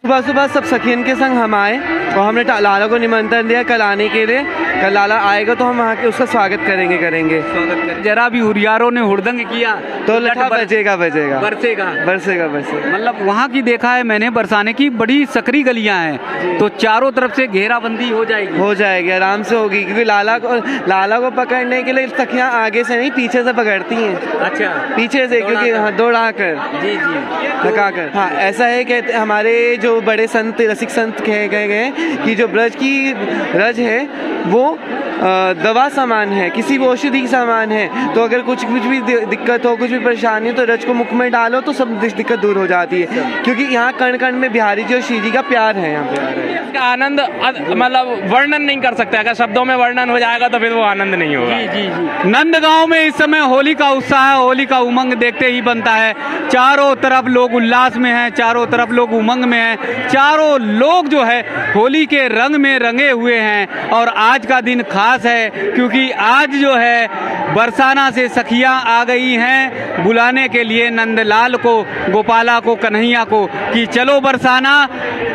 सुबह सुबह सब सखियन के संग हम आए और हमने लाला को निमंत्रण दिया कल आने के लिए। कल लाला आएगा तो हम वहाँ के उसका स्वागत करेंगे। जरा भी हुरियारों ने हुड़दंग किया तो लठा बजेगा बरसेगा। मतलब वहाँ की देखा है मैंने, बरसाने की बड़ी सकरी गलियाँ हैं, तो चारों तरफ से घेराबंदी हो जाएगी आराम से होगी, क्योंकि लाला को पकड़ने के लिए सखियाँ आगे से नहीं पीछे से पकड़ती हैं। अच्छा, पीछे से, क्योंकि दौड़ा कर जी थका कर। हाँ, ऐसा है कि हमारे जो बड़े संत रसिक संत कहे गए हैं कि जो ब्रज की रज है वो दवा समान है, किसी भी औषधि की समान है। तो अगर कुछ भी दिक्कत हो, कुछ भी परेशानी हो, तो रज को मुख में डालो तो सब दिक्कत दूर हो जाती है, क्योंकि यहाँ कण कण में बिहारी जी और श्री जी का प्यार है। यहाँ पे आनंद मतलब वर्णन नहीं कर सकते, अगर शब्दों में वर्णन हो जाएगा तो फिर वो आनंद नहीं होगा। जी। नंदगांव में इस समय होली का उत्साह, होली का उमंग देखते ही बनता है। चारों तरफ लोग उल्लास में हैं, चारों तरफ लोग उमंग में हैं, चारों लोग जो है होली के रंग में रंगे हुए हैं। और आज का दिन खास है क्योंकि आज जो है बरसाना से सखियां आ गई हैं बुलाने के लिए नंदलाल को, गोपाला को, कन्हैया को कि चलो बरसाना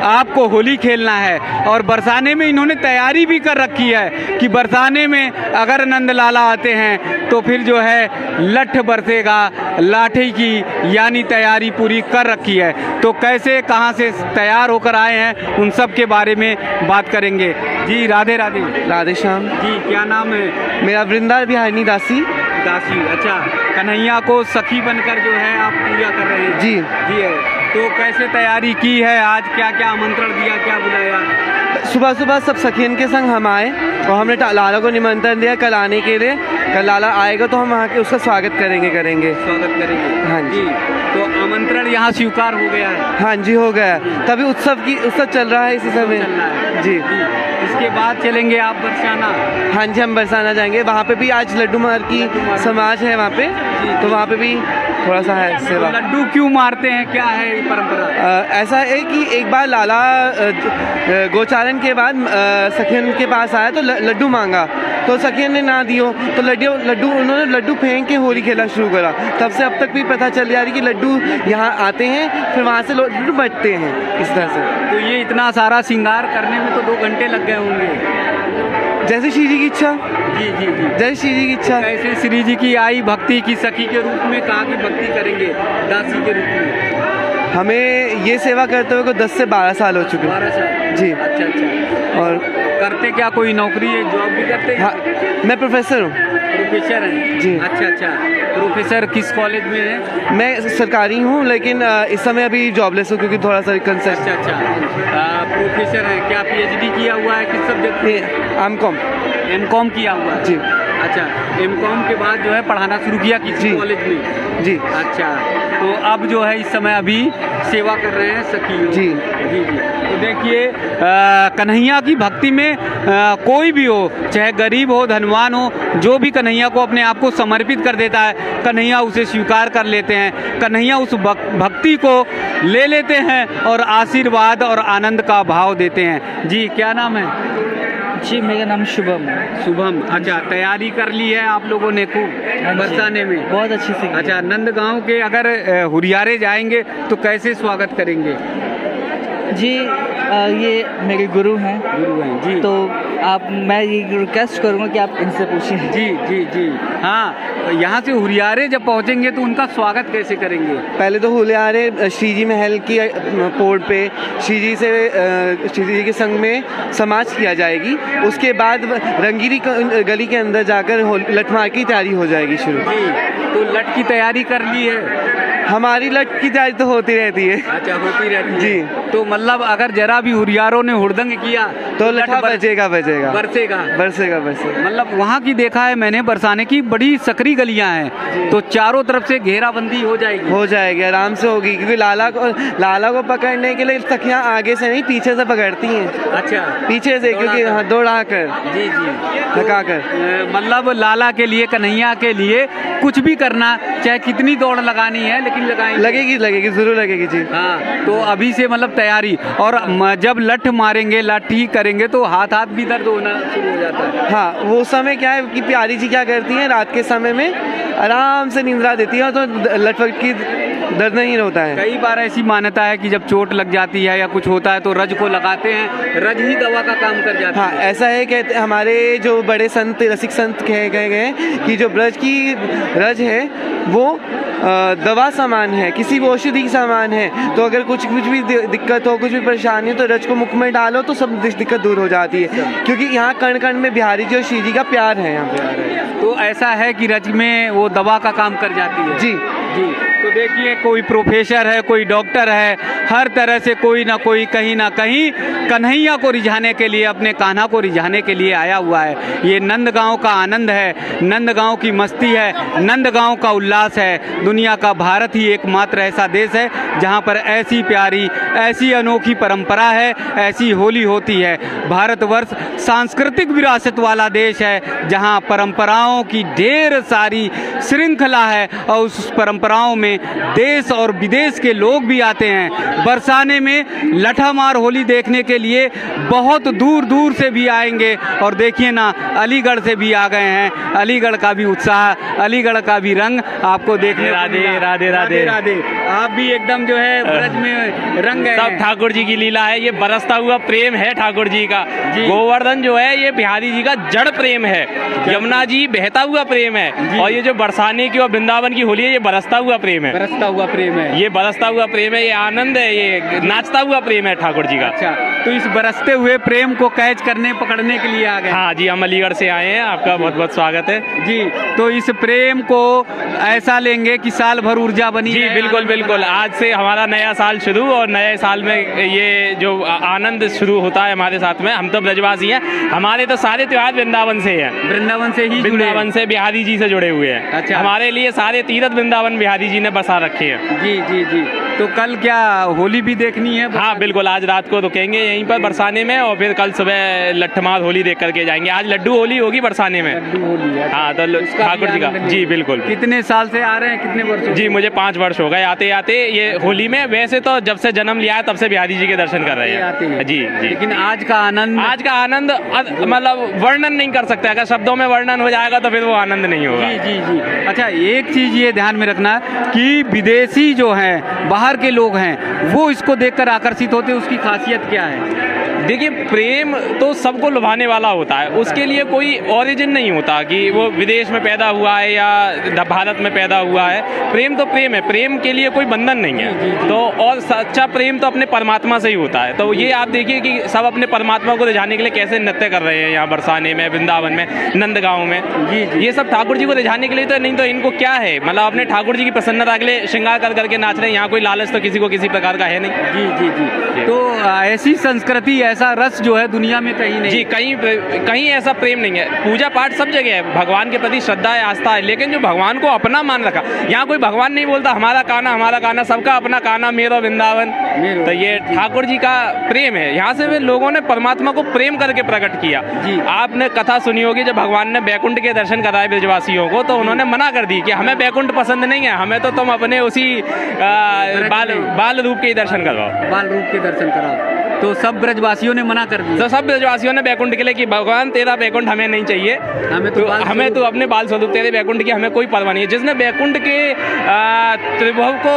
आपको होली खेलना है। और बरसाने में इन्होंने तैयारी भी कर रखी है कि बरसाने में अगर नंदलाला आते हैं तो फिर जो है लठ बरसेगा, लाठी की यानी तैयारी पूरी कर रखी है। तो कैसे कहां से तैयार होकर आए हैं उन सब के बारे में बात करेंगे। जी राधे राधे श्याम जी। क्या नाम है? मेरा वृंदा बिहारिणी दासी। अच्छा, कन्हैया को सखी बनकर जो है आप पूजा कर रहे हैं। जी है। तो कैसे तैयारी की है, आज क्या क्या आमंत्रण दिया, क्या बुलाया? सुबह सुबह सब सखियन के संग हम आए और हमने लाला को निमंत्रण दिया कल आने के लिए। कल लाला आएगा तो हम वहाँ के उसका स्वागत करेंगे। हाँ जी। तो आमंत्रण यहाँ स्वीकार हो गया है? हाँ जी, हो गया। तभी उत्सव चल रहा है इसी समय। जी। इसके बाद चलेंगे आप बरसाना? हाँ जी, हम बरसाना जाएंगे। वहाँ पे भी आज लड्डू मार की समाज है वहाँ पे, तो वहाँ पे भी थोड़ा सा है सेवा। तो लड्डू क्यों मारते हैं, क्या है ये परंपरा? ऐसा है कि एक बार लाला गोचारण के बाद सखियन के पास आया तो लड्डू मांगा, तो सखियन ने ना दियो, तो उन्होंने लड्डू फेंक के होली खेलना शुरू करा। तब से अब तक भी पता चल जा रही कि लड्डू यहाँ आते हैं, फिर वहाँ से लड्डू बटते हैं इस तरह से। तो ये इतना सारा श्रृंगार करने में तो 2 घंटे लग गए होंगे। जैसे श्री जी की इच्छा। जी। जैसे श्री जी की इच्छा। कैसे श्री जी की आई भक्ति की सखी के रूप में कहाँ की भक्ति करेंगे, दासी के रूप में? हमें ये सेवा करते हुए 10 से 12 साल हो चुके हैं। 12 साल? जी। अच्छा। और करते क्या, कोई नौकरी है, जॉब भी करते हैं? हाँ, मैं प्रोफेसर हूँ। प्रोफेसर हैं? जी। अच्छा। प्रोफेसर किस कॉलेज में है? मैं सरकारी हूँ, लेकिन इस समय अभी जॉबलेस हूँ क्योंकि थोड़ा सा कंसेप्ट। अच्छा। प्रोफेसर हैं, क्या PhD किया हुआ है, किस सब्जेक्ट में? एमकॉम किया हुआ है। जी। अच्छा, एमकॉम के बाद जो है पढ़ाना शुरू किया किसी कॉलेज में? जी। अच्छा, तो अब जो है इस समय अभी सेवा कर रहे हैं सखियों। जी। तो देखिए कन्हैया की भक्ति में कोई भी हो, चाहे गरीब हो, धनवान हो, जो भी कन्हैया को अपने आप को समर्पित कर देता है, कन्हैया उसे स्वीकार कर लेते हैं। कन्हैया उस भक्ति को ले लेते हैं और आशीर्वाद और आनंद का भाव देते हैं। जी, क्या नाम है? जी, मेरा नाम शुभम। अच्छा, तैयारी कर ली है आप लोगों ने खूब बरसाने में? बहुत अच्छी से। अच्छा, नंदगांव के अगर हुरियारे जाएंगे तो कैसे स्वागत करेंगे? जी, ये मेरे गुरु हैं जी। तो मैं ये रिक्वेस्ट करूँगा कि आप इनसे पूछें। जी। हाँ, तो यहाँ से हुरियारे जब पहुँचेंगे तो उनका स्वागत कैसे करेंगे? पहले तो हुरियारे श्री जी महल की पोर्ट पे श्री जी के संग में समाज किया जाएगी। उसके बाद रंगीरी गली के अंदर जाकर लठमार की तैयारी हो जाएगी शुरू। जी। तो लठ की तैयारी कर ली है? हमारी लठ की तैयारी तो होती रहती है। अच्छा, होती रहती है। जी। तो मतलब अगर जरा भी हुरियारों ने हुड़दंग किया तो लठा बजेगा बरसेगा। मतलब वहाँ की देखा है मैंने, बरसाने की बड़ी सकरी गलियाँ हैं, तो चारों तरफ से घेराबंदी हो जाएगी आराम से होगी, क्योंकि लाला को पकड़ने के लिए सखियाँ आगे से नहीं पीछे से पकड़ती हैं। अच्छा, पीछे से, क्योंकि दौड़ा कर। जी। थका कर। मतलब लाला के लिए, कन्हैया के लिए कुछ भी करना, चाहे कितनी दौड़ लगानी है, लेकिन लगेगी, जरूर लगेगी। जी। हाँ, तो अभी से मतलब तैयारी। और जब लठ मारेंगे, लाठी करेंगे तो हाथ भी दर्द होना शुरू हो जाता है। हाँ, वो समय क्या है कि प्यारी जी क्या करती हैं, रात के समय में आराम से निंद्रा देती है, तो लठ की दर्दहीन होता है। कई बार ऐसी मान्यता है कि जब चोट लग जाती है या कुछ होता है तो रज को लगाते हैं, रज ही दवा का काम कर जाती हाँ, है। ऐसा है कि हमारे जो बड़े संत रसिक संत कहे गए हैं कि जो ब्रज की रज है वो दवा सामान है, किसी भी औषधि सामान है। तो अगर कुछ भी दिक्कत हो, कुछ भी परेशानी हो, तो रज को मुख में डालो तो सब दिक्कत दूर हो जाती है, क्योंकि यहाँ कण कण में बिहारी जी और श्री जी का प्यार है यहाँ पे। तो ऐसा है कि रज में वो दवा का काम कर जाती है। जी जी। तो देखिए, कोई प्रोफेसर है, कोई डॉक्टर है, हर तरह से कोई ना कोई कहीं ना कहीं कन्हैया को रिझाने के लिए, अपने कान्हा को रिझाने के लिए आया हुआ है। ये नंदगांव का आनंद है, नंदगांव की मस्ती है, नंदगांव का उल्लास है। दुनिया का भारत ही एकमात्र ऐसा देश है जहां पर ऐसी प्यारी, ऐसी अनोखी परंपरा है, ऐसी होली होती है। भारतवर्ष सांस्कृतिक विरासत वाला देश है जहां परंपराओं की ढेर सारी श्रृंखला है और उस परंपराओं में देश और विदेश के लोग भी आते हैं। बरसाने में लठामार होली देखने के लिए बहुत दूर दूर से भी आएंगे। और देखिए ना, अलीगढ़ से भी आ गए हैं। अलीगढ़ का भी उत्साह, अलीगढ़ का भी रंग आपको देखने को राधे मिला। राधे राधे राधे। आप भी एकदम जो है ब्रज में रंग गए सब हैं। ठाकुर जी की लीला है, ये बरसता हुआ प्रेम है ठाकुर जी का। जी। गोवर्धन जो है ये बिहारी जी का जड़ प्रेम है, यमुना जी बहता हुआ प्रेम है, और ये जो बरसाने की और वृंदावन की होली है ये बरसता हुआ प्रेम है। बरसता हुआ प्रेम है। ये बरसता हुआ प्रेम है, ये आनंद है, ये नाचता हुआ प्रेम है ठाकुर जी का। अच्छा, तो इस बरसते हुए प्रेम को कैच करने, पकड़ने के लिए आ गए। हाँ जी, हम अलीगढ़ से आए हैं, आपका बहुत बहुत स्वागत है जी। तो इस प्रेम को ऐसा लेंगे कि साल भर ऊर्जा बनी जी। रहे, बिल्कुल आनंद बिल्कुल, बना रहे। आज से हमारा नया साल शुरू, और नए साल में ये जो आनंद शुरू होता है हमारे साथ में। हम तो ब्रजवासी हैं, हमारे तो सारे त्योहार वृंदावन से हैं, वृंदावन से ही जुड़े। वृंदावन से बिहारी जी से जुड़े हुए हैं। अच्छा। हमारे लिए सारे तीर्थ वृंदावन बिहारी जी ने बसा रखे हैं। जी जी जी। तो कल क्या होली भी देखनी है? हाँ बिल्कुल, आज रात को रुकेंगे यहीं पर बरसाने में, और फिर कल सुबह लट्ठमार होली देख करके जाएंगे। आज लड्डू होली होगी बरसाने में। लड्डू होली है। हाँ, तो उसका ठाकुर भी जी का आनंद जी लेंगे। बिल्कुल। कितने साल से आ रहे हैं, कितने वर्षों जी से? मुझे 5 वर्ष हो गए आते आते ये होली में। वैसे तो जब से जन्म लिया है तब से बिहारी जी के दर्शन कर रहे आते हैं। हैं। जी जी। लेकिन आज का आनंद, आज का आनंद मतलब वर्णन नहीं कर सकते। अगर शब्दों में वर्णन हो जाएगा तो फिर वो आनंद नहीं होगा। जी जी जी। अच्छा, एक चीज ये ध्यान में रखना कि विदेशी जो हैं, बाहर के लोग हैं, वो इसको देखकर आकर्षित होते हैं। उसकी खासियत क्या है? देखिए, प्रेम तो सबको लुभाने वाला होता है, उसके लिए कोई ओरिजिन नहीं होता कि वो विदेश में पैदा हुआ है या भारत में पैदा हुआ है। प्रेम तो प्रेम है, प्रेम के लिए कोई बंधन नहीं है। तो और सच्चा प्रेम तो अपने परमात्मा से ही होता है। तो ये आप देखिए कि सब अपने परमात्मा को रिझाने के लिए कैसे नृत्य कर रहे हैं यहाँ बरसाने में, वृंदावन में, नंदगांव में। जी। ये सब ठाकुर जी को रिझाने के लिए तो नहीं, तो इनको क्या है, मतलब अपने ठाकुर जी की प्रसन्नता के लिए श्रृंगार कर करके नाच रहे हैं। यहाँ कोई लालच तो किसी को किसी प्रकार का है नहीं। जी जी जी। तो ऐसी संस्कृति, ऐसा रस जो है दुनिया में कहीं नहीं। जी, कहीं ऐसा प्रेम नहीं है। पूजा पाठ सब जगह है, भगवान के प्रति श्रद्धा है, आस्था है, लेकिन जो भगवान को अपना मान रखा, यहाँ कोई भगवान नहीं बोलता हमारा कान्हा, हमारा कान्हा, सबका अपना कान्हा, मेरो वृंदावन। तो ये ठाकुर जी का प्रेम है। यहाँ से लोगों ने परमात्मा को प्रेम करके प्रकट किया। जी। आपने कथा सुनी होगी, जब भगवान ने बैकुंठ के दर्शन कराए ब्रजवासियों को, तो उन्होंने मना कर दी कि हमें बैकुंठ पसंद नहीं है, हमें तो तुम अपने उसी बाल रूप के ही दर्शन करवाओ। बाल रूप के दर्शन कराओ। तो सब ब्रजवासियों ने मना कर दिया। तो सब ब्रजवासियों ने बैकुंठ के लिए कि भगवान तेरा बैकुंठ हमें नहीं चाहिए, हमें तो अपने बाल स्वरूप तेरे बैकुंठ की हमें कोई परवाह नहीं है। जिसने बैकुंठ के त्रिभुव को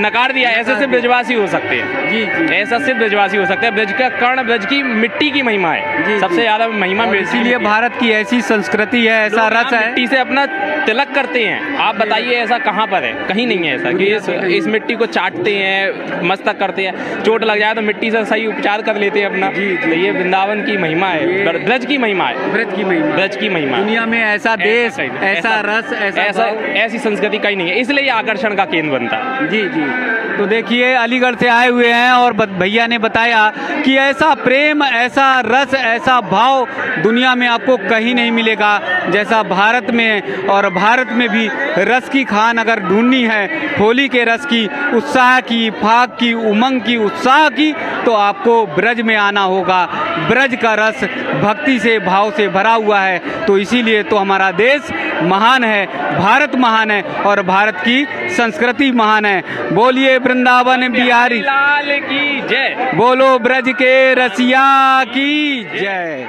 नकार दिया, ऐसे से ब्रजवासी हो सकते हैं। जी जी। ऐसा सिर्फ ब्रजवासी हो सकता है। ब्रज का कर्ण, ब्रज की मिट्टी की महिमा है। जी, सबसे जी। ज्यादा महिमा इसीलिए भारत की ऐसी संस्कृति है, ऐसा लोग रस यहाँ है। मिट्टी से अपना तिलक करते हैं। आप बताइए ऐसा कहाँ पर है? कहीं नहीं है ऐसा कि इस मिट्टी को चाटते हैं, मस्तक करते हैं, चोट लग जाए तो मिट्टी से सही उपचार कर लेते हैं अपना। तो ये वृंदावन की महिमा है, ब्रज की महिमा है, ब्रज की महिमा, ब्रज की महिमा। दुनिया में ऐसा देश, ऐसा रस, ऐसा ऐसी संस्कृति कहीं नहीं है, इसलिए ये आकर्षण का केंद्र बनता है। जी जी। तो देखिए, अलीगढ़ से आए हुए हैं और भैया ने बताया कि ऐसा प्रेम, ऐसा रस, ऐसा भाव दुनिया में आपको कहीं नहीं मिलेगा जैसा भारत में। और भारत में भी रस की खान अगर ढूंढनी है, होली के रस की, उत्साह की, फाग की, उमंग की, उत्साह की, तो आपको ब्रज में आना होगा। ब्रज का रस भक्ति से, भाव से भरा हुआ है। तो इसीलिए तो हमारा देश महान है, भारत महान है और भारत की संस्कृति महान है। बोलिए वृंदावन बिहारी लाल की जय। बोलो ब्रज के रसिया की जय।